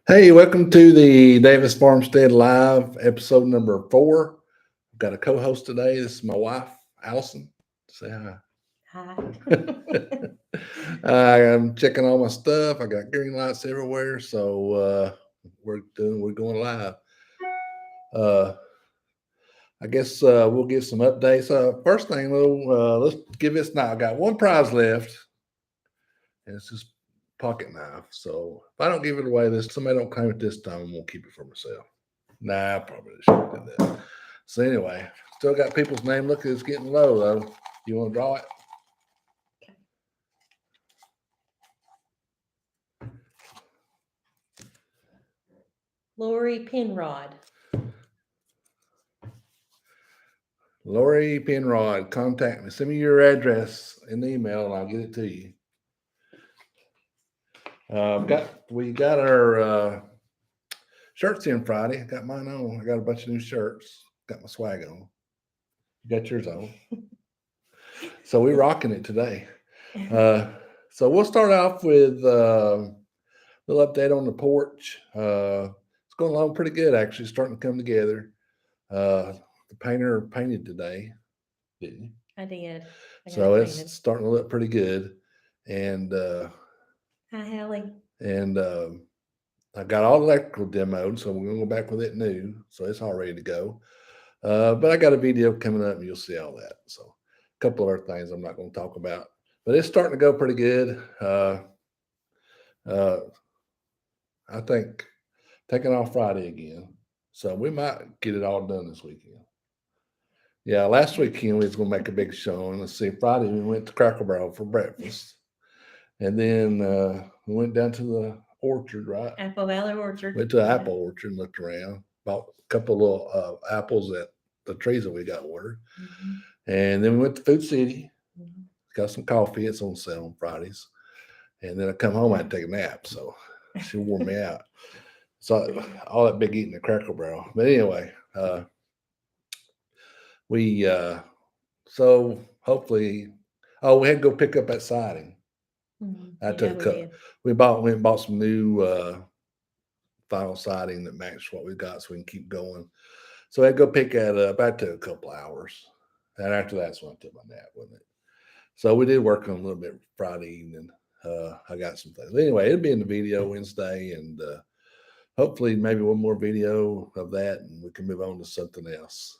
Hey, welcome to the Davis Farmstead Live, episode number 4. I've got a co-host today. This is my wife, Allison. Say hi. Hi. I'm checking all my stuff. I got green lights everywhere, so we're going live. Uh, I guess we'll give some updates. First thing, let's give this now. I got one prize left, and it's this pocket knife. So if I don't give it away, this somebody don't claim it this time, I'm gonna keep it for myself. Nah, I probably shouldn't do that. So anyway, still got people's name. Look, it's getting low though. You want to draw it? Lori Penrod. Lori Penrod, contact me. Send me your address in the email, and I'll get it to you. We got our shirts in Friday. I got mine on. I got a bunch of new shirts. Got my swag on. You got yours on. So we're rocking it today. So we'll start off with a little update on the porch. It's going along pretty good, actually. Starting to come together. The painter painted today, didn't you? I did. So it's starting to look pretty good. And hi, Hallie. And I got all electrical demoed, so we're gonna go back with it new. So it's all ready to go. But I got a video coming up, and you'll see all that. So a couple other things I'm not going to talk about, but it's starting to go pretty good. Uh, I think taking off Friday again, so we might get it all done this weekend. Yeah, last weekend we was going to make a big show, and let's see, Friday we went to Cracker Barrel for breakfast, and then we went down to the orchard, right? Apple Valley Orchard. Went to the apple orchard and looked around, bought a couple of little apples at the trees that we got ordered. And then we went to Food City, got some coffee. It's on sale on Fridays. And then I come home, I had to take a nap. So she wore me out. So all that big eating at Cracker Barrel. But anyway, so hopefully, we had to go pick up that siding. I took we went and bought some new vinyl siding that matched what we got so we can keep going. So I had to go pick that up. That took a couple hours. And after that's when I took my nap, wasn't it? So we did work on a little bit Friday evening. I got some things. Anyway, it'll be in the video Wednesday, and hopefully maybe one more video of that, and we can move on to something else.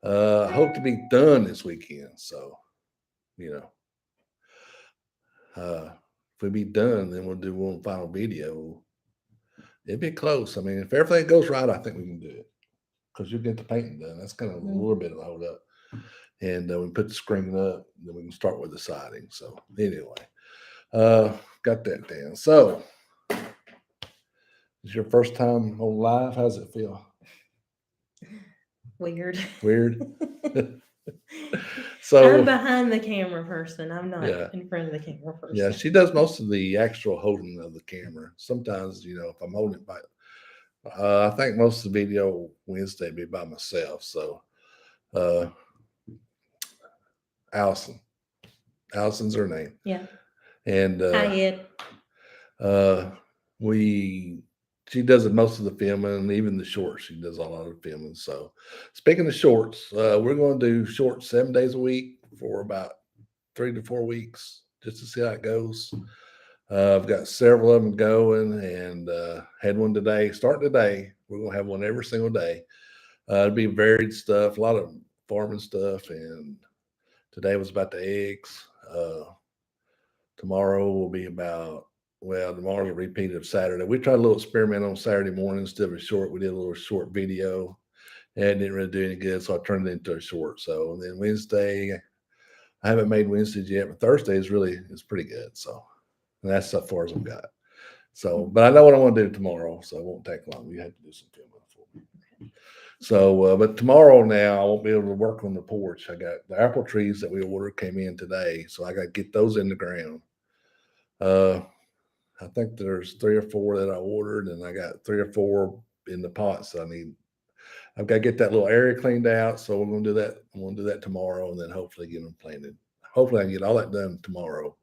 I hope to be done this weekend. So, if we be done, then we'll do one final video. It'd be close. I mean, if everything goes right, I think we can do it because you get the painting done. That's kind of a little bit of a hold up. And we put the screen up, and then we can start with the siding. So anyway, got that down. So it's your first time on live. How's it feel? Weird. So I'm behind the camera person. I'm not in front of the camera person. Yeah, she does most of the actual holding of the camera. Sometimes, if I'm holding it by, I think most of the video Wednesday be by myself. So, Allison's her name. Yeah. And hi, Ed. She does most of the filming, even the shorts. She does a lot of filming. So, speaking of shorts, we're going to do shorts 7 days a week for about 3 to 4 weeks, just to see how it goes. I've got several of them going, and had one today. Starting today, we're going to have one every single day. It'll be varied stuff, a lot of farming stuff, and today was about the eggs. Tomorrow will be about, tomorrow's a repeat of Saturday. We tried a little experiment on Saturday morning instead of a short. We did a little short video, and it didn't really do any good, so I turned it into a short. So then Wednesday, I haven't made Wednesdays yet, but Thursday is pretty good. So and that's as far as I've got. So, but I know what I want to do tomorrow, so it won't take long. You have to do some filming for me. So, but tomorrow now I won't be able to work on the porch. I got the apple trees that we ordered came in today, so I got to get those in the ground. I think there's 3 or 4 that I ordered, and I got 3 or 4 in the pots. I've got to get that little area cleaned out. So we're going to do that. I'm going to do that tomorrow, and then hopefully get them planted. Hopefully I can get all that done tomorrow.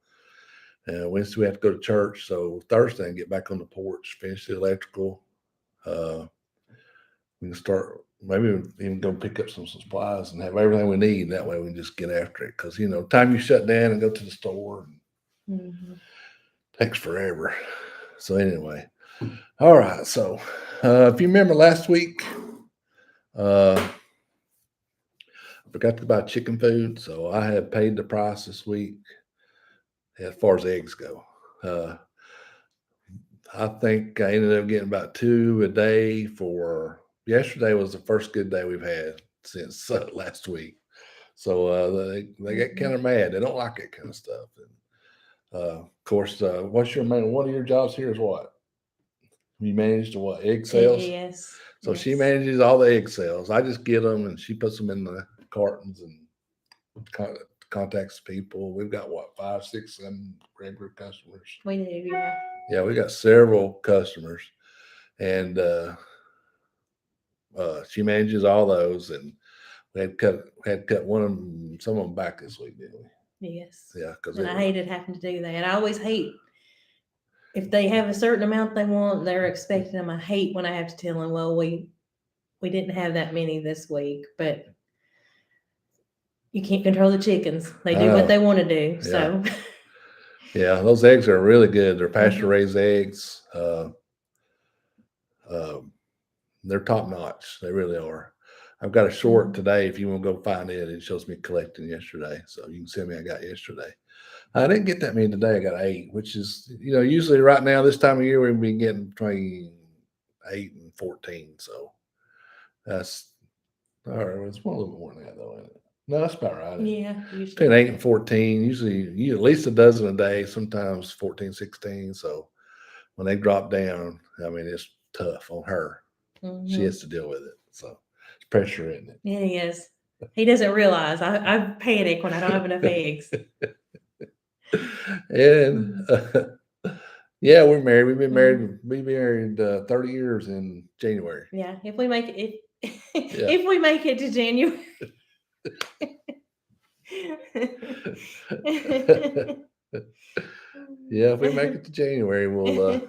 Wednesday we have to go to church. So Thursday I get back on the porch, finish the electrical. We can start maybe even go pick up some supplies and have everything we need. That way we can just get after it. Because time you shut down and go to the store takes forever. So anyway, all right. So if you remember last week, I forgot to buy chicken food, so I have paid the price this week as far as eggs go. I think I ended up getting about 2 a day for yesterday was the first good day we've had since last week. So they get kind of mad. They don't like that kind of stuff. And of course, one of your jobs here is what? You manage the what? Egg sales? Yes. So she manages all the egg sales. I just get them and she puts them in the cartons and contacts people. We've got what, 5, 6, 7 regular customers. We do, yeah. Yeah, we got several customers, and she manages all those. And we had cut some of them back this week, didn't we? Yes. Yeah, because I hated having to do that. I always hate if they have a certain amount they want, they're expecting them. I hate when I have to tell them, well, we didn't have that many this week, but you can't control the chickens. They do what they want to do. Yeah. So yeah, those eggs are really good. They're pasture raised eggs. They're top notch. They really are. I've got a short today. If you want to go find it, it shows me collecting yesterday. So you can send me. I got yesterday. I didn't get that many today. I got 8, which is, usually right now, this time of year, we've been getting between 8 and 14. So that's, all right. It's one a little bit more than that, though, isn't it? No, that's about right. Yeah. Between 8 and 14, usually at least a dozen a day, sometimes 14, 16. So when they drop down, I mean, it's tough on her. She has to deal with it. So it's pressure, isn't it? Yeah, he is. He doesn't realize. I panic when I don't have enough eggs. And yeah, we're married. We've been married. We married 30 years in January. Yeah, if we make it, if we make it to January. Yeah, if we make it to January, we'll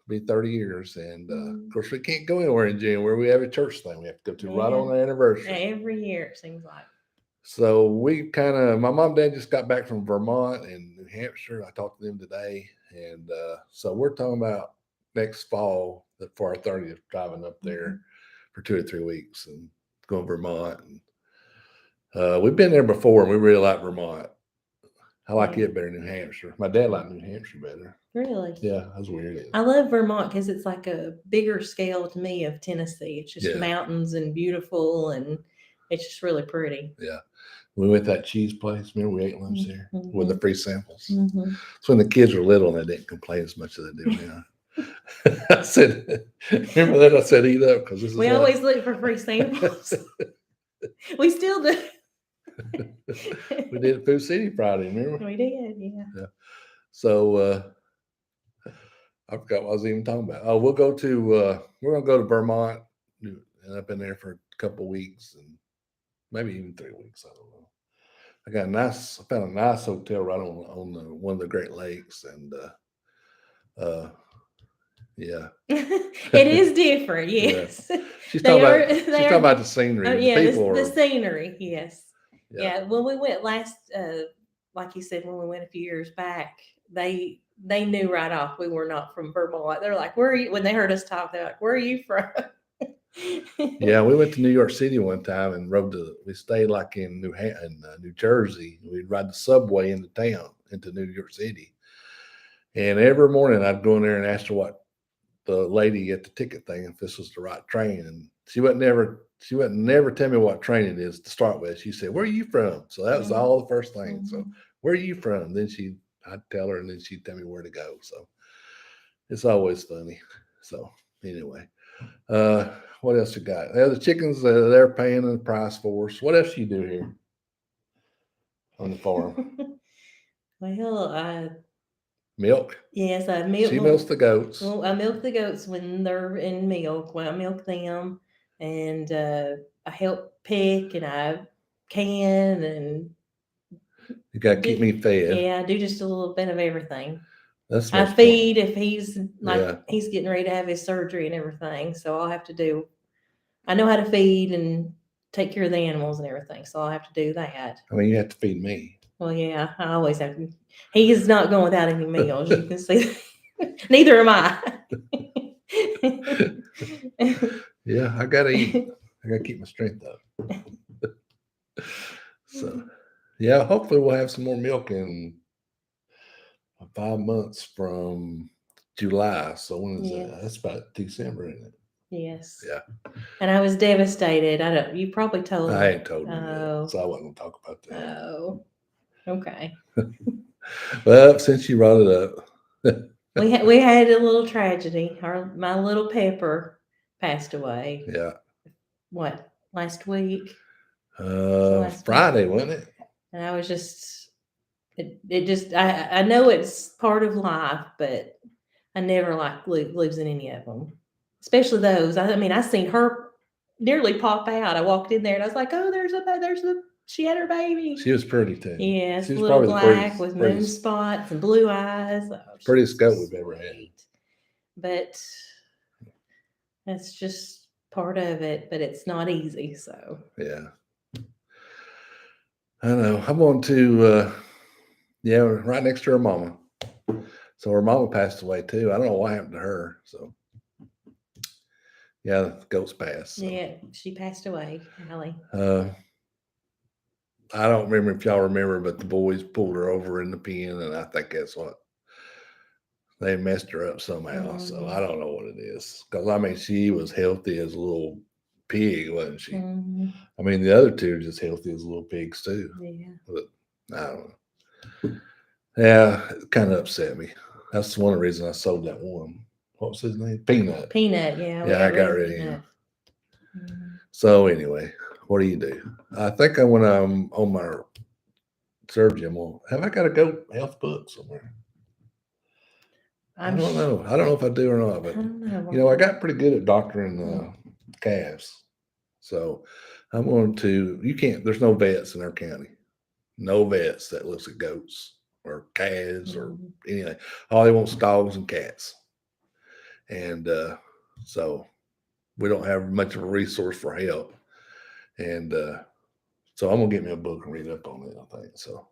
be 30 years. And of course, we can't go anywhere in January. We have a church thing we have to go to right on our anniversary. Every year, it seems like. So we my mom and dad just got back from Vermont and New Hampshire. I talked to them today. And so we're talking about next fall for our 30th, driving up there for 2 or 3 weeks and going to Vermont. And we've been there before, and we really like Vermont. I like it better than New Hampshire. My dad liked New Hampshire better. Really? Yeah, that's weird. I love Vermont because it's like a bigger scale to me of Tennessee. It's just mountains and beautiful, and it's just really pretty. Yeah. We went to that cheese place. Remember we ate lunch there with the free samples. It's when the kids were little and they didn't complain as much as they do now. I said, remember that? I said, eat up because we always look for free samples. We still do. We did Food City Friday, remember? We did, yeah. So I forgot what I was even talking about. Oh, we're gonna go to Vermont and I've been there for a couple of weeks and maybe even 3 weeks. I don't know. I found a nice hotel right on one of the Great Lakes, and yeah. It is different, yes. Yeah. She's talking about the scenery. Yeah, the scenery, yes. Yeah, when we went last, like you said, when we went a few years back, they knew right off we were not from Vermont. They're like, "Where are you?" When they heard us talk, they're like, "Where are you from?" Yeah, we went to New York City one time and we stayed like in New Jersey. We'd ride the subway into town, into New York City. And every morning I'd go in there and ask her what the lady at the ticket thing, if this was the right train. And she wouldn't never tell me what train it is to start with. She said, "Where are you from?" So that was all the first thing. So, "Where are you from?" Then I'd tell her and then she'd tell me where to go. So it's always funny. So anyway, what else you got? The chickens, they're paying the price for us. What else you do here on the farm? Well, milk. Yes, I milk. She milks the goats. Well, I milk the goats when they're in milk. When I milk them, and I help pick, and I can, and You got to keep me fed. Yeah, I do just a little bit of everything. That's I most feed if he's like Yeah. he's getting ready to have his surgery and everything, so I'll have to do. I know how to feed and take care of the animals and everything, so I'll have to do that. I mean, you have to feed me. Well, yeah, I always have to. He is not going without any meals. You can see. Neither am I. Yeah, I gotta eat. I gotta keep my strength up. So, yeah, hopefully we'll have some more milk in 5 months from July. So when is that? That's about December, isn't it? Yes. Yeah. And I was devastated. I don't. You probably told me. I ain't told him Oh. yet, so I wasn't gonna talk about that. Oh. Okay. Well, since you brought it up, We had a little tragedy. My little Pepper passed away. Yeah. What, last week? Friday, wasn't it? And I was just I know it's part of life, but I never like losing any of them, especially those. I mean, I seen her nearly pop out. I walked in there and I was like, "Oh, she had her baby." She was pretty too. Yes, she was little probably black with moon spots and blue eyes. Oh, prettiest goat we've ever had. But that's just part of it. But it's not easy. So yeah, I know. I'm going to right next to her mama. So her mama passed away too. I don't know what happened to her. So yeah, the goats passed. So. Yeah, she passed away, Allie. I don't remember if y'all remember, but the boys pulled her over in the pen, and I think that's what they messed her up somehow. Mm-hmm. So I don't know what it is. Because I mean, she was healthy as a little pig, wasn't she? Mm-hmm. I mean, the other two are just healthy as little pigs too. Yeah. But I don't know. Yeah, it kind of upset me. That's one of the reasons I sold that one. What was his name? Peanut. Peanut, yeah. Yeah, I got rid of him. Mm-hmm. So anyway, what do you do? I think when I'm on my surgery, have I got a goat health book somewhere? I don't know. I don't know if I do or not, but I got pretty good at doctoring calves. So I'm going to. There's no vets in our county. No vets that looks at goats or calves or anything. All they want is dogs and cats. And so we don't have much of a resource for help. And so I'm gonna get me a book and read up on it, I think. So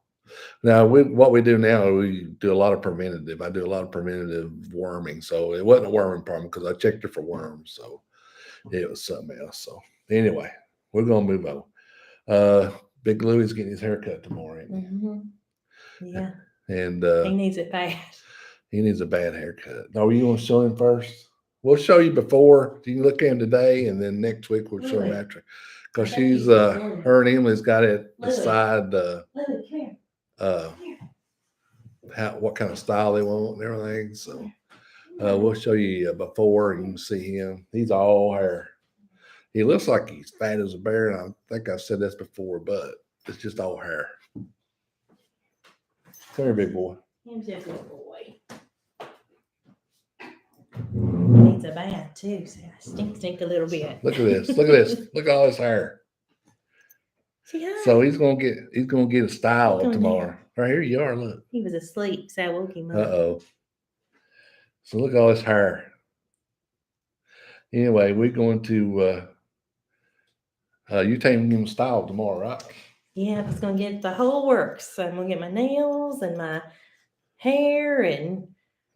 now what we do now, we do a lot of preventative. I do a lot of preventative worming. So it wasn't a worming problem because I checked her for worms. So it was something else. So anyway, we're gonna move on. Big Louie's getting his haircut tomorrow, ain't he? Mm-hmm. Yeah. And he needs it bad. He needs a bad haircut. Now, you want to show him first? We'll show you before. You can look at him today, and then next week we'll show him after. Because she's her and Emily's got it decide what kind of style they want and everything. So we'll show you before, and you can see him. He's all hair. He looks like he's fat as a bear, and I think I've said this before, but it's just all hair. Come here, big boy. He's a good boy. He needs a bath too, so I stink a little bit. Look at this. Look at this. Look at all his hair. So he's gonna get a style tomorrow. Right here you are. Look. He was asleep, so I woke him up. Uh-oh. So look at all his hair. Anyway, we're going to you taking him style tomorrow, right? Yeah, I was gonna get the whole works. So I'm gonna get my nails and my hair and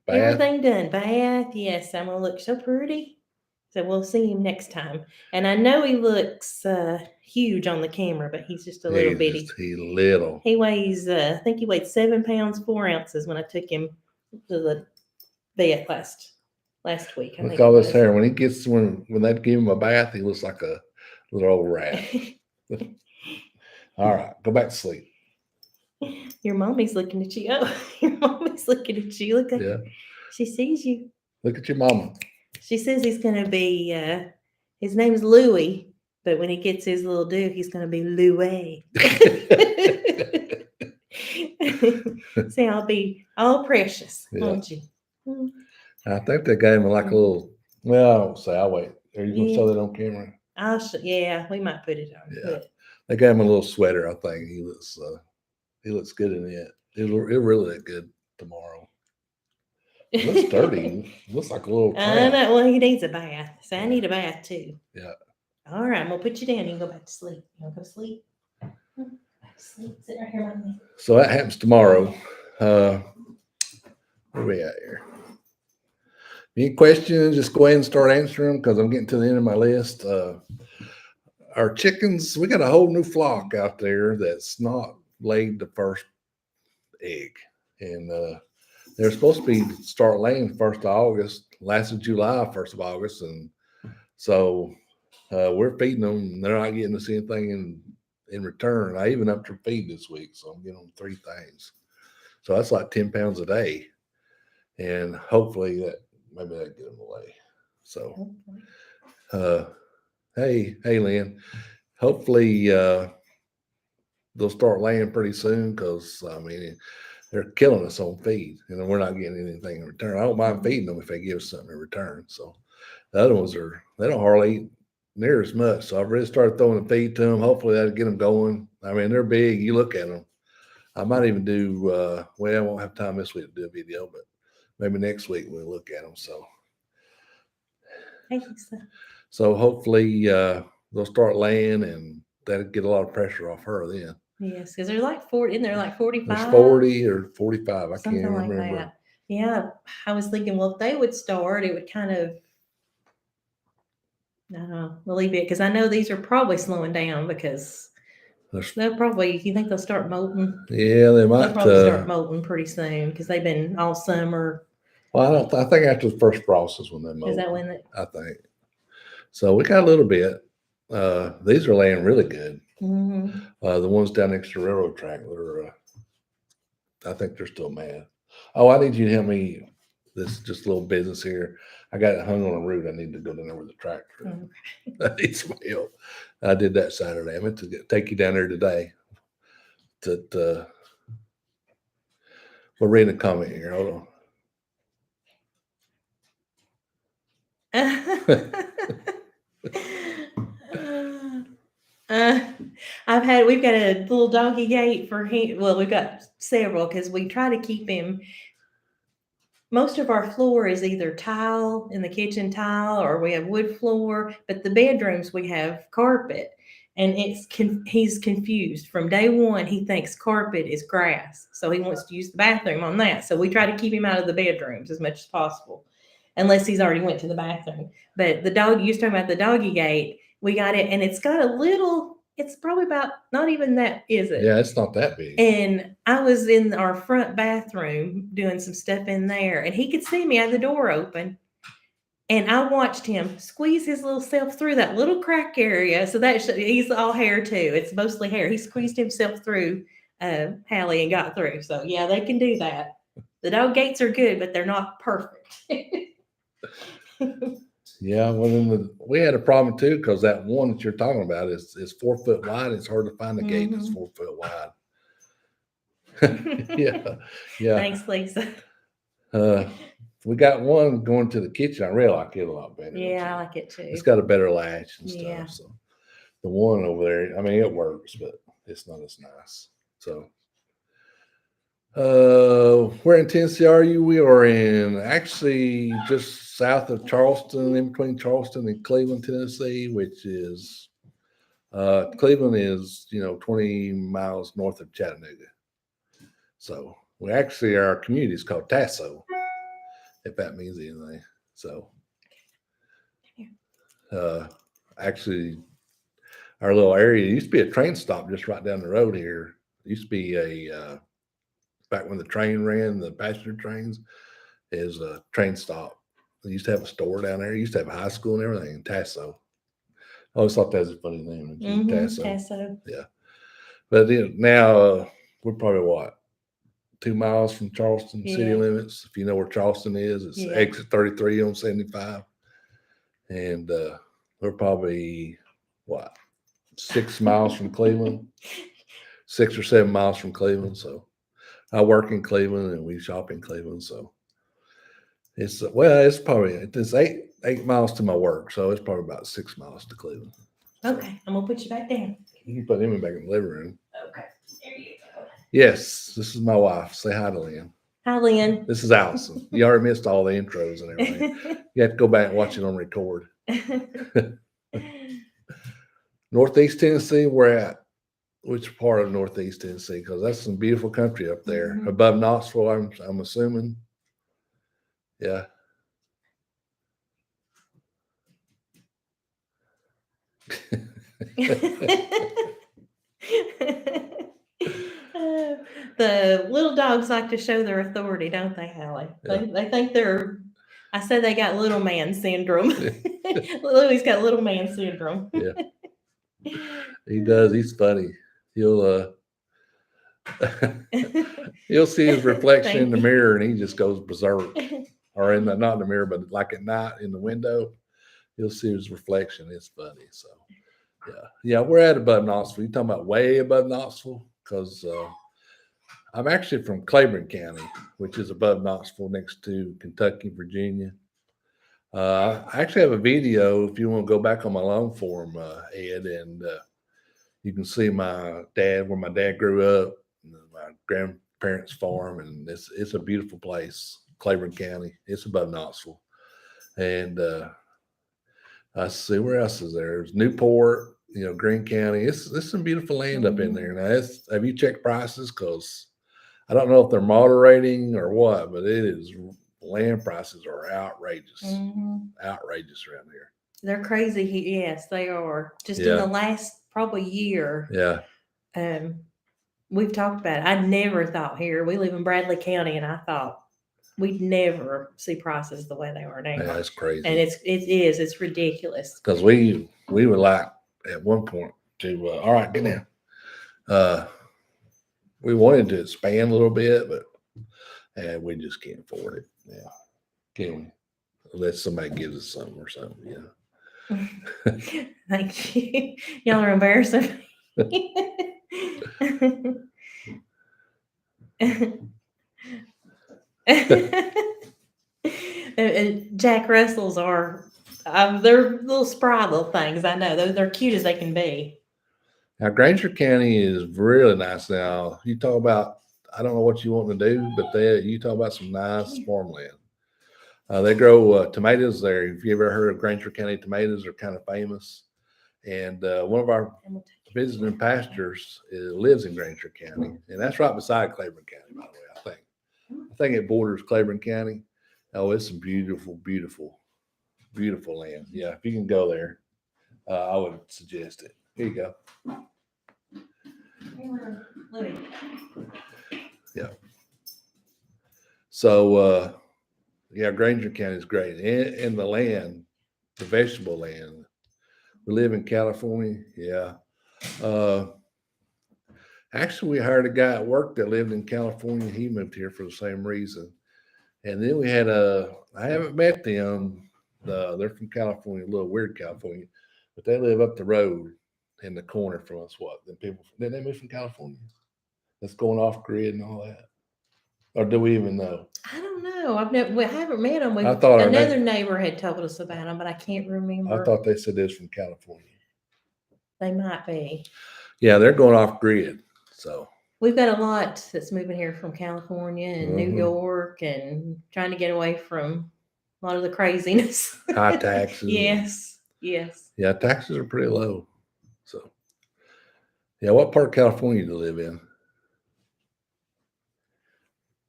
everything done. Bath, yes, I'm gonna look so pretty. So we'll see him next time. And I know he looks huge on the camera, but he's just a little bitty. He's little. He weighs, I think he weighed 7 pounds 4 ounces when I took him to the vet last week. Look at all this hair. When they give him a bath, he looks like a little old rat. All right, go back to sleep. Your mommy's looking at you. Oh, your mommy's looking at you. Look at her. She sees you. Look at your mama. She says he's going to be, his name's Louie, but when he gets his little due, he's going to be Louie. See, I'll be all precious, won't you? I think they gave him like a little, well, I don't say, I'll wait. Are you going to show that on camera? Yeah, we might put it on. Yeah. They gave him a little sweater, I think. He looks He looks good in it. It'll really look good tomorrow. It looks dirty. It looks like a little I crap. know. Well, he needs a bath. So Yeah. I need a bath too. Yeah. All right, I'm gonna put you down. You can go back to sleep. You wanna go to sleep? Go back to sleep. Sit right here with me. So that happens tomorrow. Where we at here? Any questions? Just go ahead and start answering them because I'm getting to the end of my list. Our chickens, we got a whole new flock out there that's not laid the first egg, and they're supposed to be start laying 1st of August, last of July, 1st of August, and so we're feeding them. They're not getting us anything in return. I even upped their feed this week, so I'm getting them 3 things. So that's like 10 pounds a day, and hopefully that maybe that get them away. So, hey, Lynn, hopefully they'll start laying pretty soon because I mean they're killing us on feed, and we're not getting anything in return. I don't mind feeding them if they give us something in return. So the other ones they don't hardly eat near as much. So I've really started throwing the feed to them. Hopefully that'll get them going. I mean, they're big. You look at them. I might even do, well, I won't have time this week to do a video, but maybe next week we'll look at them. So, I think so. So hopefully they'll start laying and that'll get a lot of pressure off her then. Yes, because they're like 40, and they're like 45. There's 40 or 45. I Something can't like remember. that. Yeah, I was thinking, well, if they would start, it would kind of, I don't know, alleviate, because I know these are probably slowing down because they'll probably, you think they'll start molting? Yeah, they might. They'll probably start molting pretty soon because they've been all summer. Well, I think after the first frost is when they molt. Is that when I think. So we got a little bit. These are laying really good. Mm-hmm. The ones down next to the railroad track, I think they're still mad. Oh, I need you to help me. This just a little business here. I got it hung on a root. I need to go down there with the tractor. Okay. I need some help. I did that Saturday. I meant to take you down there today. We're reading a comment here. Hold on. We've got a little doggy gate for him. Well, we've got several because we try to keep him. Most of our floor is either tile in the kitchen tile or we have wood floor, but the bedrooms we have carpet. And he's confused. From day one, he thinks carpet is grass. So he wants to use the bathroom on that. So we try to keep him out of the bedrooms as much as possible, unless he's already went to the bathroom. But the dog, you was talking about the doggy gate, we got it, and it's got a little, it's probably about not even that, is it? Yeah, it's not that big. And I was in our front bathroom doing some stuff in there, and he could see me. I had the door open, and I watched him squeeze his little self through that little crack area. So he's all hair too. It's mostly hair. He squeezed himself through Hallie and got through. So yeah, they can do that. The dog gates are good, but they're not perfect. Yeah, well, we had a problem too because that one that you're talking about is 4 foot wide. It's hard to find a gate that's 4 foot wide. Yeah. Thanks, Lisa. We got one going to the kitchen. I really like it a lot better. Yeah, I like it too. It's got a better latch and stuff. Yeah. So the one over there, I mean, it works, but it's not as nice. So where in Tennessee are you? We are in actually just south of Charleston, in between Charleston and Cleveland, Tennessee, which is Cleveland is 20 miles north of Chattanooga. So our community is called Tasso, if that means anything. So actually our little area used to be a train stop just right down the road here. It used to be back when the train ran, the passenger trains, is a train stop. They used to have a store down there. They used to have a high school and everything in Tasso. I always thought that was a funny name. Tasso. Yeah. But now we're probably 2 miles from Charleston city limits. If you know where Charleston is, it's exit 33 on 75. And we're probably 6 miles from Cleveland, 6 or 7 miles from Cleveland. So I work in Cleveland and we shop in Cleveland. So it's probably 8 miles to my work. So it's probably about 6 miles to Cleveland. Okay, I'm gonna put you back down. You can put him back in the living room. Okay, there you go. Yes, this is my wife. Say hi to Lynn. Hi, Lynn. This is Allison. You already missed all the intros and everything. You have to go back and watch it on record. Northeast Tennessee, we're at. Which part of Northeast Tennessee? Because that's some beautiful country up there. Above Knoxville, I'm assuming. Yeah. The little dogs like to show their authority, don't they, Hallie? Yeah. They think they're. I said they got little man syndrome. Louie's got little man syndrome. Yeah. He does. He's funny. He'll he'll see his reflection in the mirror and he just goes berserk. Or in the, not in the mirror, but like at night in the window, he'll see his reflection. It's funny. So yeah, we're at above Knoxville. You talking about way above Knoxville? Because I'm actually from Claiborne County, which is above Knoxville, next to Kentucky, Virginia. I actually have a video if you want to go back on my long form, Ed, and you can see my dad, where my dad grew up, my grandparents' farm, and it's a beautiful place, Claiborne County. It's above Knoxville, and I see where else is there. There's Newport, Greene County. It's some beautiful land up in there. Now, have you checked prices? Because I don't know if they're moderating or what, but it is. Land prices are outrageous, outrageous around here. They're crazy. Yes, they are. Just in the last probably year. Yeah. We've talked about it. I never thought here. We live in Bradley County, and I thought we'd never see prices the way they are now. Yeah, it's crazy. And it's ridiculous. Because we were like at one point to all right, get down. We wanted to expand a little bit, but we just can't afford it. Yeah, can we? Unless somebody gives us something or something. Yeah. Thank you. Y'all are embarrassing. And Jack Russells are they're little spry little things. I know they're cute as they can be. Now Granger County is really nice. Now you talk about, I don't know what you want to do, but you talk about some nice farmland. They grow tomatoes there. If you ever heard of Granger County tomatoes, they're kind of famous. And one of our visiting pastors lives in Granger County, and that's right beside Claiborne County, by the way. I think it borders Claiborne County. Oh, it's some beautiful, beautiful, beautiful land. Yeah, if you can go there, I would suggest it. Here you go. Yeah. So, Granger County is great. And the land, the vegetable land. We live in California. Yeah. Actually, we hired a guy at work that lived in California. He moved here for the same reason. And then we had I haven't met them. They're from California, a little weird California, but they live up the road in the corner from us. Didn't they move from California? That's going off grid and all that. Or do we even know? I don't know. I haven't met them. I thought another neighbor had told us about them, but I can't remember. I thought they said they was from California. They might be. Yeah, they're going off grid. So we've got a lot that's moving here from California and New York and trying to get away from a lot of the craziness. High taxes. Yes. Yeah, taxes are pretty low. So, yeah, what part of California do you live in?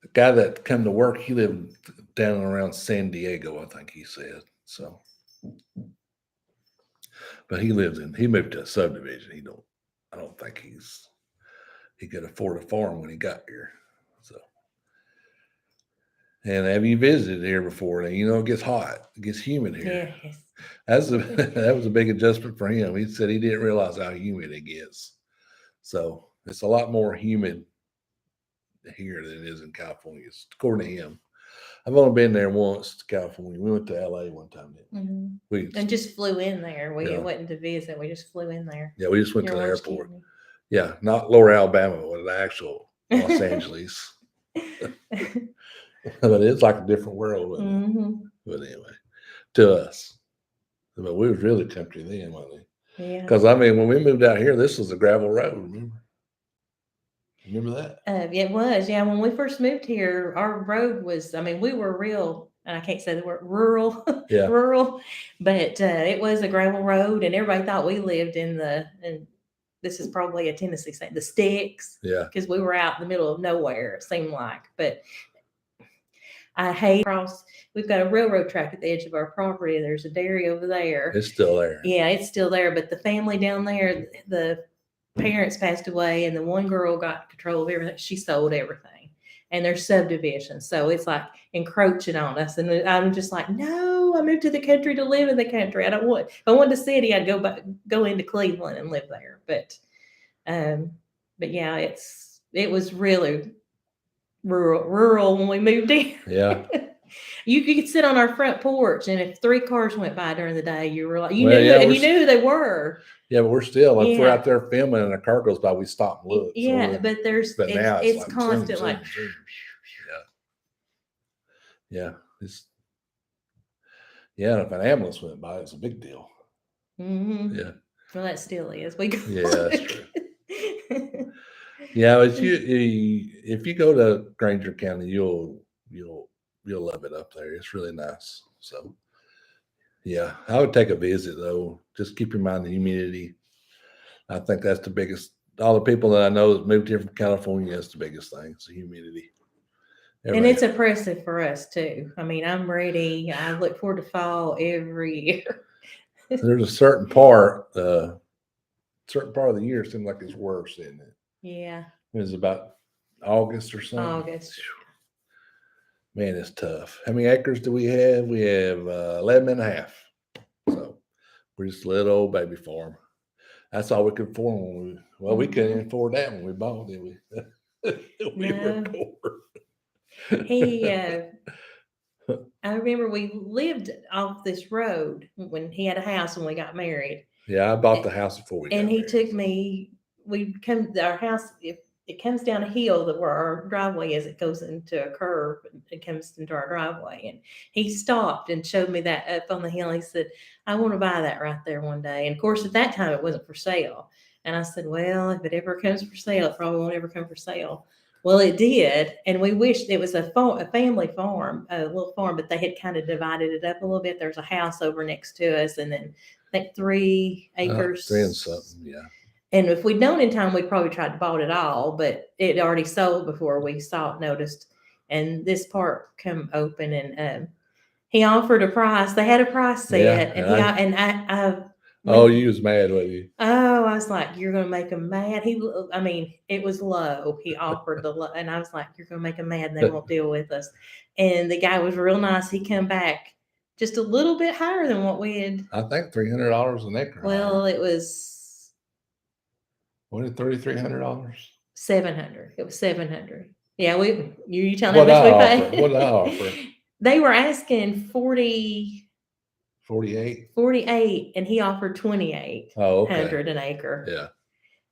The guy that come to work, he lived down around San Diego, I think he said. So, but he moved to a subdivision. I don't think he could afford a farm when he got here. So, and have you visited here before? Now, it gets hot, it gets humid here. Yes. That was a big adjustment for him. He said he didn't realize how humid it gets. So it's a lot more humid here than it is in California, according to him. I've only been there once to California. We went to LA one time. We just flew in there. We went to visit. We just flew in there. Yeah, we just went to the airport. Yeah, not Lower Alabama, but the actual Los Angeles. But it's like a different world. But anyway, to us. But we was really country then, wasn't we? Yeah. Because when we moved out here, this was a gravel road, remember? Remember that? It was, yeah. When we first moved here, our road was, I mean, we were real, and I can't say the word rural, Yeah. rural, but it was a gravel road, and everybody thought we lived and this is probably a Tennessee saying, the sticks. Yeah. Because we were out in the middle of nowhere, it seemed like. But I hate across. We've got a railroad track at the edge of our property. There's a dairy over there. It's still there. Yeah, it's still there. But the family down there, the parents passed away, and the one girl got control of everything. She sold everything, and there's subdivisions, so it's like encroaching on us. And I'm just like, no, I moved to the country to live in the country. I don't want. If I wanted a city, I'd go into Cleveland and live there. But yeah, it was really rural when we moved in. Yeah. You could sit on our front porch, and if 3 cars went by during the day, you were like, you Well, knew yeah, it, and you knew who they were. Yeah, but we're still, if we're Yeah. out there filming and a car goes by, we stop and look. Yeah, So but now it's like constant, zoom, like zoom. Yeah. Yeah, if an ambulance went by, it's a big deal. Mm-hmm. Yeah. Well, that still is. We go. Yeah, that's true. Yeah, if you go to Granger County, you'll love it up there. It's really nice. So yeah, I would take a visit though. Just keep your mind on the humidity. I think that's the biggest. All the people that I know that moved here from California, that's the biggest thing. It's the humidity. And it's oppressive for us too. I mean, I'm ready. I look forward to fall every year. There's a certain part of the year seems like it's worse, isn't it? Yeah. It was about August or something. August. Man, it's tough. How many acres do we have? We have 11 and a half. So we're just a little old baby farm. That's all we could afford when we couldn't afford that when we bought it. We were poor. I remember we lived off this road when he had a house when we got married. Yeah, I bought the house before we got married. And he took me, our house, it comes down a hill where our driveway is. It goes into a curve. It comes into our driveway. And he stopped and showed me that up on the hill. He said, I want to buy that right there one day. And of course, at that time, it wasn't for sale. And I said, well, if it ever comes for sale, it probably won't ever come for sale. Well, it did. And we wished it was a family farm, a little farm, but they had kind of divided it up a little bit. There's a house over next to us, and then I think 3 acres. 3 and something, yeah. And if we'd known in time, we'd probably tried to bought it all, but it already sold before we noticed. And this part come open, and he offered a price. They had a price set, I you was mad, wasn't you? Oh, I was like, you're going to make him mad. It was low. He offered the low, and I was like, you're going to make him mad, and they won't deal with us. And the guy was real nice. He come back just a little bit higher than what we had. I think $300 an acre. Well, it was. What is $3,300? 700. It was 700. Yeah, you tell how much we paid. What did I offer? They were asking 48, and he offered 2,800 an acre. Yeah.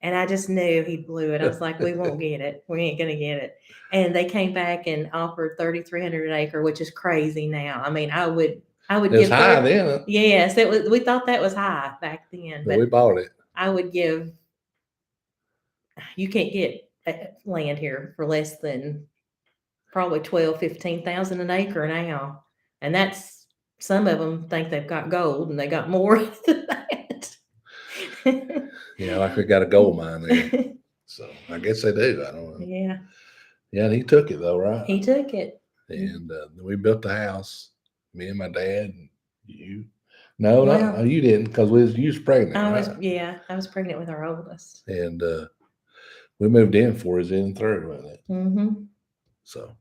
And I just knew he blew it. I was like, we won't get it. We ain't gonna get it. And they came back and offered 3,300 an acre, which is crazy now. I mean, I would give high then. Yes, it was. We thought that was high back then, but we bought it. I would give. You can't get land here for less than probably 15,000 an acre now, and that's some of them think they've got gold, and they got more than that. Yeah, like we got a gold mine there. So I guess they do. I don't know. Yeah. Yeah, and he took it though, right? He took it. And we built the house. Me and my dad and you. No, no, you didn't, because you was pregnant. I was pregnant with our oldest. And we moved in for his in through, wasn't it? Mm-hmm. So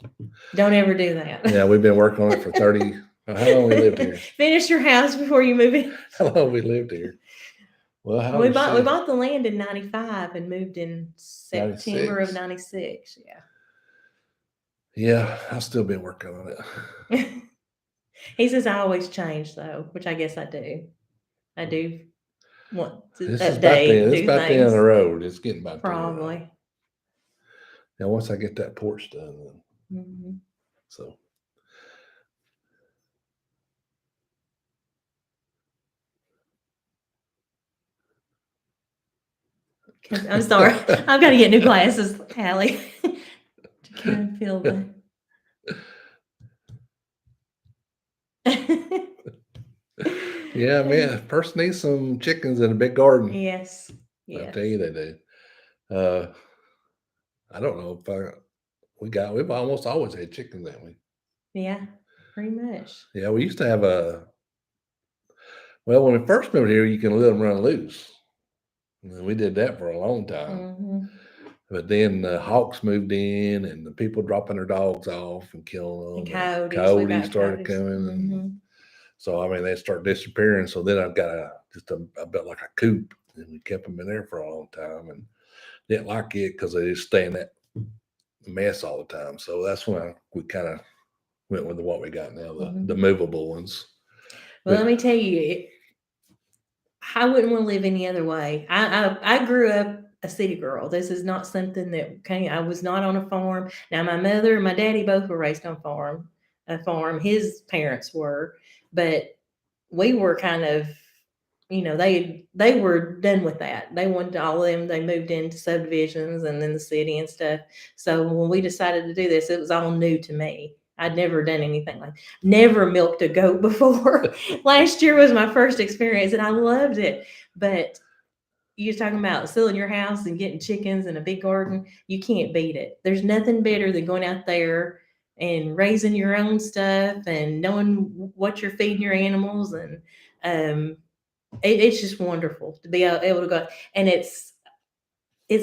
don't ever do that. Yeah, we've been working on it for 30. How long we lived here? Finish your house before you move in. How long we lived here? Well, we bought the land in 95 and moved in September 96. of 96. Yeah. Yeah, I've still been working on it. He says I always change though, which I guess I do. I do want to This update. It's about the end of the road. It's getting about probably. Now once I get that porch done, then so. I'm sorry. I've got to get new glasses, Hallie, to kind of feel the. Yeah, man, a person needs some chickens in a big garden. Yes. I Yes. tell you they do. I don't know if we've almost always had chickens, haven't we? Yeah, pretty much. Yeah, we used to have well, when we first moved here, you can let them run loose. And we did that for a long time. Mm-hmm. But then the hawks moved in and the people dropping their dogs off and killing And them. And coyotes, we've coyotes got started coyotes. coming. Mm-hmm. And so, I mean, they start disappearing. So then I've got I built like a coop and we kept them in there for a long time and didn't like it because they just stay in that mess all the time. So that's when we kind of went with what we got now, the movable ones. Well, let me tell you, I wouldn't want to live any other way. I grew up a city girl. This is not something that came. I was not on a farm. Now my mother and my daddy both were raised on a farm. His parents were, but we were kind of, they were done with that. They wanted all of them. They moved into subdivisions and then the city and stuff. So when we decided to do this, it was all new to me. I'd never done anything never milked a goat before. Last year was my first experience and I loved it. But you're talking about selling your house and getting chickens in a big garden. You can't beat it. There's nothing better than going out there and raising your own stuff and knowing what you're feeding your animals. And it's just wonderful to be able to go. And it's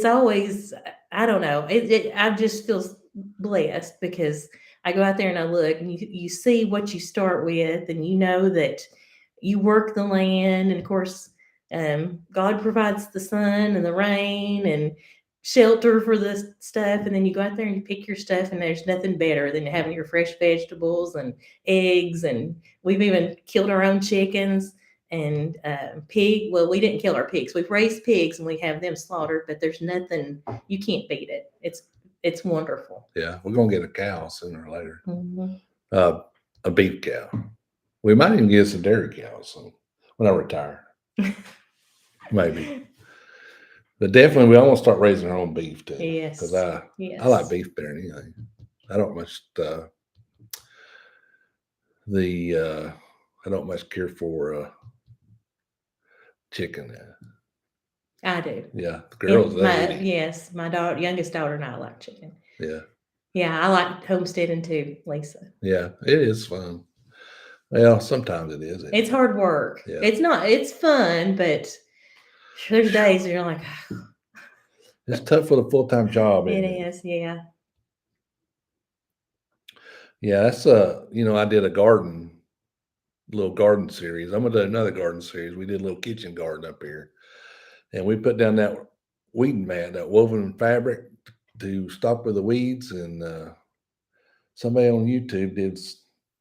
always, I don't know, I just feel blessed because I go out there and I look and you see what you start with and you know that you work the land and of course God provides the sun and the rain and shelter for the stuff and then you go out there and you pick your stuff and there's nothing better than having your fresh vegetables and eggs and we've even killed our own chickens and pig. Well, we didn't kill our pigs. We've raised pigs and we have them slaughtered, but there's nothing you can't beat it. It's wonderful. Yeah, we're gonna get a cow sooner or later. Mm-hmm. A beef cow. We might even get some dairy cows so when I retire. Maybe. But definitely we almost start raising our own beef too. Yes. Because I like beef better than anything. I don't much I don't much care for chicken. I do. Yeah, the girls. Yes, my youngest daughter, and I like chicken. Yeah. Yeah, I like homesteading too, Lisa. Yeah, it is fun. Well, sometimes it is. It's hard work. Yeah. It's not. It's fun, but there's days you're like. It's tough with a full-time job. It is. Yeah. Yeah, that's I did a little garden series. I'm gonna do another garden series. We did a little kitchen garden up here. And we put down that weeding mat, that woven fabric to stop with the weeds. And somebody on YouTube did,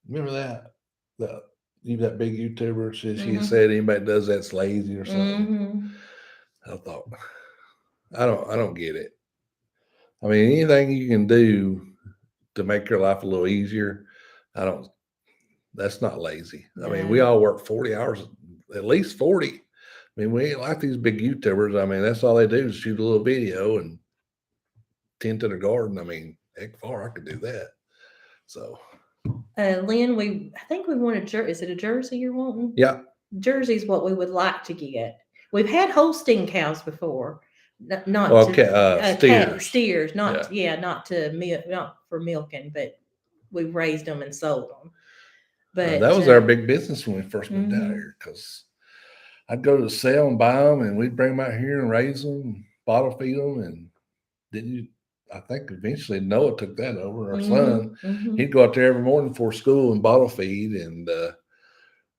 remember that? That big YouTuber, she said anybody does that's lazy or something. I thought, I don't get it. I mean, anything you can do to make your life a little easier, that's not lazy. I mean, we all work 40 hours, at least 40. I mean, we ain't like these big YouTubers. I mean, that's all they do is shoot a little video and tend to the garden. I mean, heck, I could do that. So, Lynn, I think we want a jersey. Is it a jersey you're wanting? Yeah. Jersey's what we would like to get. We've had Holstein cows before. Steers, not for milking, but we raised them and sold them. But that was our big business when we first moved out here because I'd go to the sale and buy them, and we'd bring them out here and raise them, bottle feed them, and I think eventually Noah took that over. Our son, he'd go out there every morning before school and bottle feed, and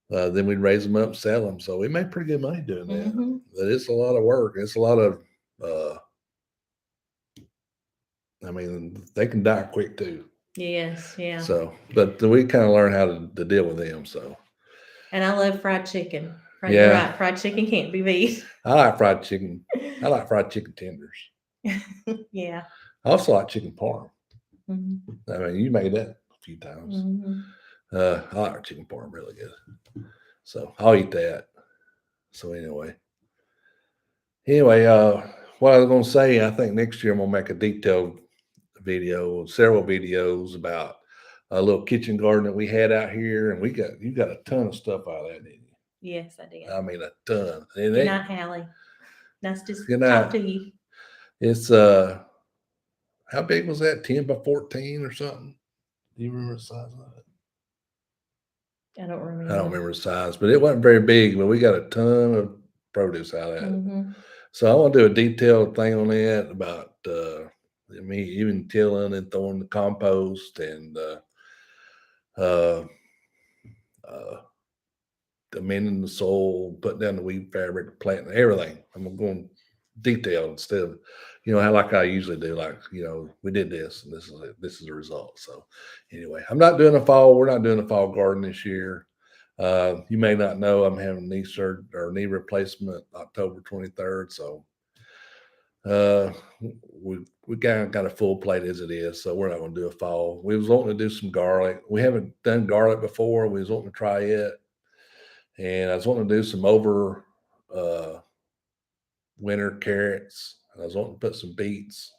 then we'd raise them up and sell them. So we made pretty good money doing that. But it's a lot of work. It's a lot of. I mean, they can die quick too. Yes, yeah. So, but we kind of learned how to deal with them. So. And I love fried chicken. You're right. Fried chicken can't be beat. I like fried chicken. I like fried chicken tenders. Yeah. I also like chicken parm. I mean, you made that a few times. I like chicken parm really good. So I'll eat that. So anyway, what I was going to say, I think next year I'm going to make a detailed video, several videos about a little kitchen garden that we had out here, and you got a ton of stuff out of that, didn't you? Yes, I did. I mean, a ton. And Good night, Hallie. Nice to good talk night. to you. It's how big was that? 10 by 14 or something? Do you remember the size of it? I don't remember. I don't remember the size, but it wasn't very big. But we got a ton of produce out of it. So I want to do a detailed thing on that about me even tilling and throwing the compost and amending the soil, putting down the weed fabric, planting everything. I'm going detailed instead of, how like I usually do, like, we did this and this is it. This is the result. So anyway, I'm not doing a fall. We're not doing a fall garden this year. You may not know I'm having knee surgery or knee replacement October 23rd. So we got a full plate as it is, so we're not going to do a fall. We was wanting to do some garlic. We haven't done garlic before. We was wanting to try it, and I was wanting to do some over winter carrots. I was wanting to put some beets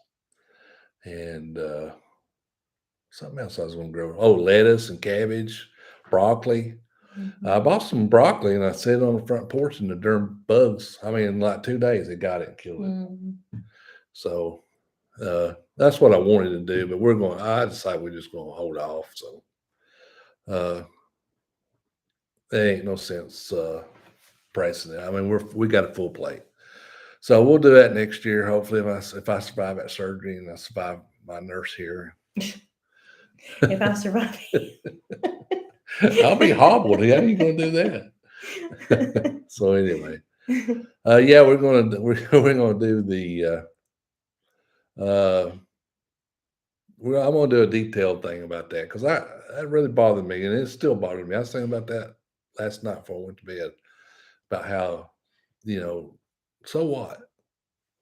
and something else I was going to grow. Oh, lettuce and cabbage, broccoli. I bought some broccoli and I set it on the front porch, and the darn bugs. I mean, in like 2 days, they got it and killed it. So that's what I wanted to do, but I decided we're just going to hold off. So there ain't no sense pricing it. I mean, we got a full plate. So we'll do that next year. Hopefully, if I survive that surgery and I survive my nurse here. If I survive, I'll be hobbled. How are you going to do that? So anyway, yeah, we're going to do the. I'm going to do a detailed thing about that because that really bothered me, and it still bothered me. I was thinking about that last night before I went to bed about how, so what?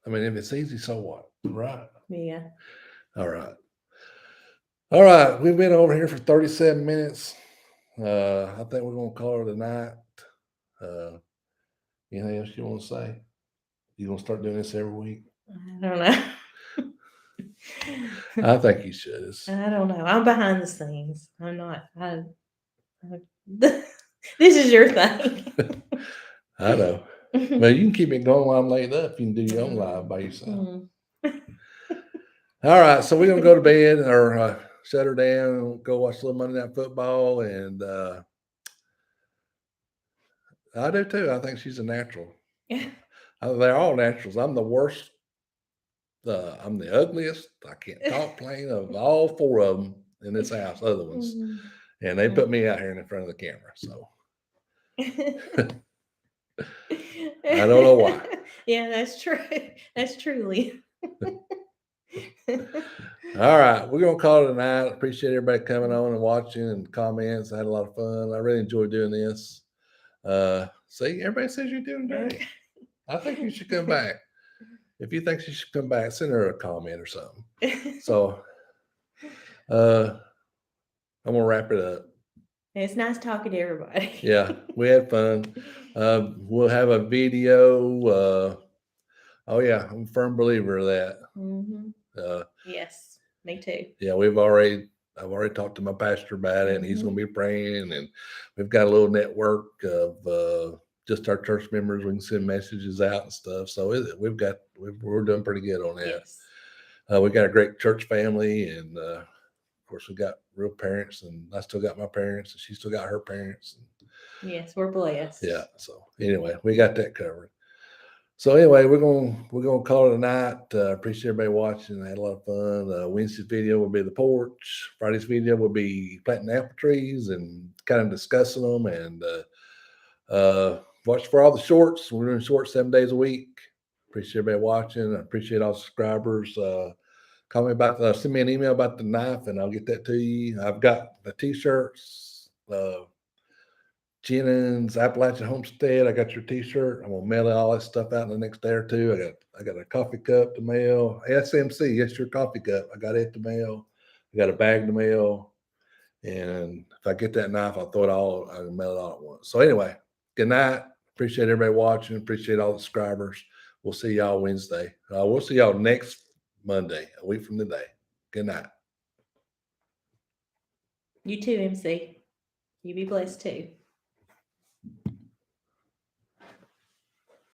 I mean, if it's easy, so what? Right? Yeah. All right. All right. We've been over here for 37 minutes. I think we're going to call it a night. Anything else you want to say? You going to start doing this every week? I don't know. I think you should. I don't know. I'm behind the scenes. I'm not. This is your thing. I know. Well, you can keep it going while I'm laid up. You can do your own live by yourself. All right. So we're going to go to bed or shut her down and go watch a little Monday Night Football. And I do too. I think she's a natural. They're all naturals. I'm the worst. I'm the ugliest. I can't talk plain of all 4 of them in this house, other ones. And they put me out here in front of the camera. So I don't know why. Yeah, that's true. That's truly. All right. We're going to call it a night. Appreciate everybody coming on and watching and comments. I had a lot of fun. I really enjoyed doing this. See, everybody says you're doing great. I think you should come back. If you think she should come back, send her a comment or something. So I'm going to wrap it up. It's nice talking to everybody. Yeah, we had fun. We'll have a video. Oh yeah, I'm a firm believer of that. Yes, me too. Yeah, I've already talked to my pastor about it, and he's going to be praying. And we've got a little network of just our church members. We can send messages out and stuff. So we're doing pretty good on that. Yes. We got a great church family, and of course we got real parents, and I still got my parents, and she still got her parents. Yes, we're blessed. Yeah. So anyway, we got that covered. So anyway, we're gonna call it a night. Appreciate everybody watching. I had a lot of fun. Wednesday's video will be the porch. Friday's video will be planting apple trees and kind of discussing them. And watch for all the shorts. We're doing shorts 7 days a week. Appreciate everybody watching. I appreciate all the subscribers. Call me about send me an email about the knife, and I'll get that to you. I've got the t-shirts. Jennings, Appalachian Homestead. I got your T-shirt. I'm gonna mail all that stuff out in the next day or two. I got a coffee cup to mail. SMC, yes, your coffee cup. I got it to mail. I got a bag to mail. And if I get that knife, I'll throw it all. I can mail it all at once. So anyway, good night. Appreciate everybody watching. Appreciate all the subscribers. We'll see y'all Wednesday. We'll see y'all next Monday, a week from today. Good night. You too, MC. You be blessed too.